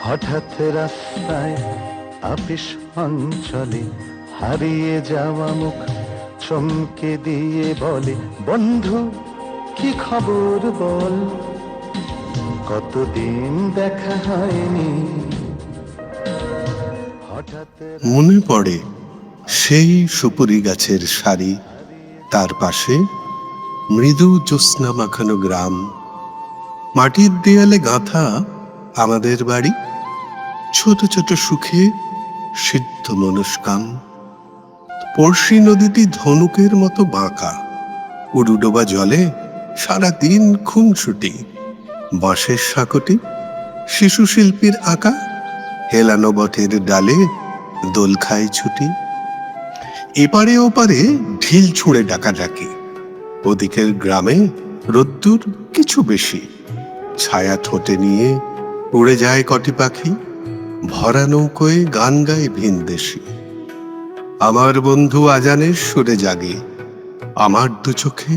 হঠাৎ রাস্তায় আপিস অঞ্চলে হারিয়ে যাওয়া মুখ চমকে দিয়ে বলে, বন্ধু কি খবর বল, কতদিন দেখা হয়নি। হঠাৎ মনে পড়ে সেই সুপুরি গাছের সারি, তার পাশে মৃদু জ্যোৎস্না মাখানো গ্রাম, মাটির দেয়ালে গাঁথা আমাদের বাড়ি, ছোট ছোট সুখে সিদ্ধ মনস্কাম। পড়শি নদীটি ধনুকের মতো বাঁকা, উডুডোবা জলে সারাদিন খুনসুটি, বাঁশের সাঁকোটি শিশু শিল্পীর আঁকা, হেলানো বটের ডালে দোল খায় ছুটি। এপারে ওপারে ঢিল ছুঁড়ে ডাকাডাকি, ওদিকের গ্রামে রোদ্দুর কিছু বেশি, ছায়া ঠোঁটে নিয়ে উড়ে যায় কটি পাখি, ভরা নৌকোয় গান গায় ভিনদেশি। আমার বন্ধু আজানের সুরে জাগে, আমার দু চোখে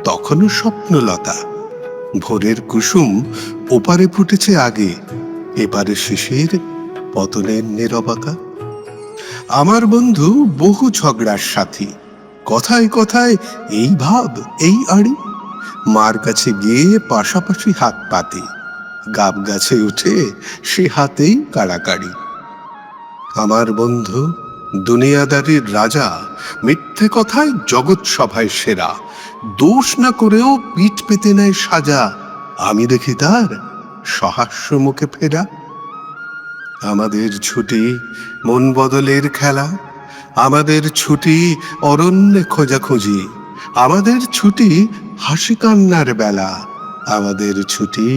তখনও স্বপ্নলতা। ভোরের কুসুম ওপারে ফুটেছে আগে, এপারে শিশির পতনের নীরবতা। আমার বন্ধু বহু ঝগড়ার সাথী, কথায় কথায় এই ভাব এই আড়ি, মার কাছে গিয়ে পাশাপাশি হাত পাতে, গাব গাছে উঠে সে হাতেই কাড়াকাড়ি। আমার বন্ধু দুনিয়াদারির রাজা, মিথ্যে কথায় জগৎ সভায় সেরা, দোষ না করেও পিঠ পেতে নেয় সাজা, আমি দেখি তার সহাস্য মুখে ফেরা। আমাদের ছুটি মন বদলের খেলা, আমাদের ছুটি অরণ্যে খোঁজাখুঁজি, আমাদের ছুটি হাসি কান্নার বেলা, আমাদের ছুটি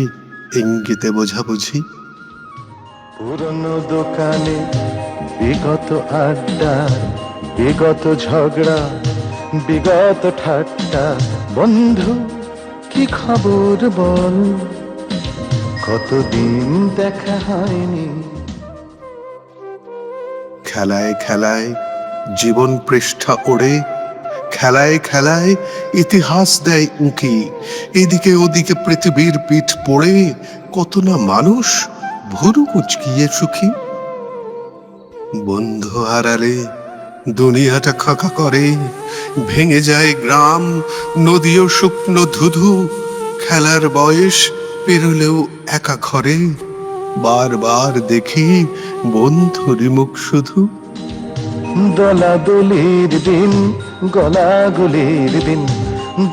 ইঙ্গিতে বোঝাবুঝি। পুরনো দোকানে বিগত আড্ডা, বিগত ঝগড়া, বিগত ঠাট্টা, বন্ধু কি খবর বল, কতদিন দেখা হয়নি। খেলায় খেলায় জীবন পৃষ্ঠা ওড়ে, খেলায় খেলায় ইতিহাস দেয় উঁকি, এদিকে ওদিকে পৃথিবীর পিঠ পড়ে কত না মানুষ ভুরু কুচকিয়ে সুখী। বন্ধু হারালে দুনিয়াটা খাঁকা করে, ভেঙে যায় গ্রাম, নদীও শুকনো ধুধু, খেলার বয়স পেরোলেও একা ঘরে, বারবার দেখি বন্ধুরি মুখ শুধু। দলাদলির দিন, গলাগলির দিন,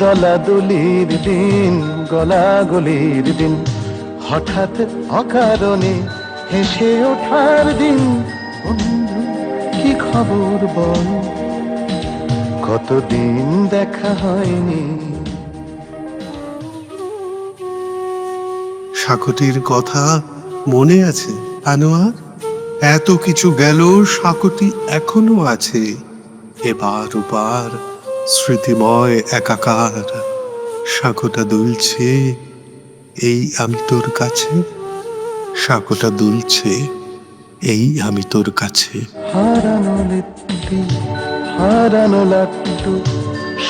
দলাদলির দিন, গলাগলির দিন, হঠাৎ অকারণে হেসে ওঠার দিন, বন্ধু কি খবর বল, কতদিন দেখা হয়নি। সাঁকোটির কথা মনে আছে আনোয়ার? এত কিছু গেল, সাঁকোটি এখনো আছে, এবার ওপার স্মৃতিময় একাকার। সাঁকোটা দুলছে, এই আমি তোর কাছে, সাঁকোটা দুলছে, এই আমি তোর কাছে। হারানো লিপ্তি, হারানো লাট্টু,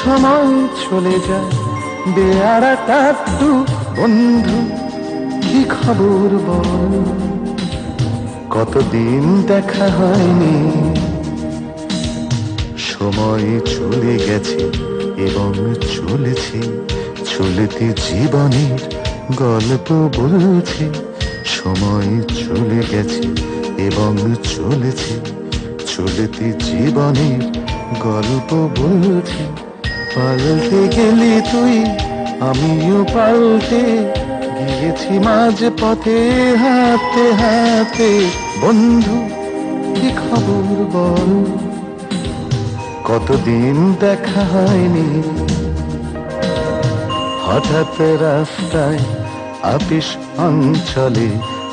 সময় চলে যায় বেয়ারা টাট্টু, বন্ধু কি খবর বল, কতদিন দেখা হয়নি। সময় চলে গেছে এবং চলেছে, চলতে জীবনের গল্প বলছে। সময় চলে গেছে এবং চলেছে, চলতে জীবনের গল্প বলছে। পাল্টে গেলি তুই, আমিও পাল্টে গিয়েছি মাঝ পথে হাঁটতে হাঁটতে, বন্ধু কি খবর বল, কতদিন দেখা হয়নি। হঠাৎ রাস্তায় আপিস অঞ্চলে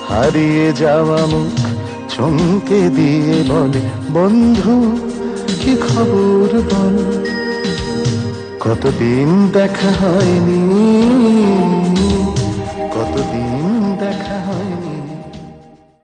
হারিয়ে যাওয়া মুখ চমকে দিয়ে বলে, বন্ধু কি খবর বল, কতদিন দেখা হয়নি, কতদিন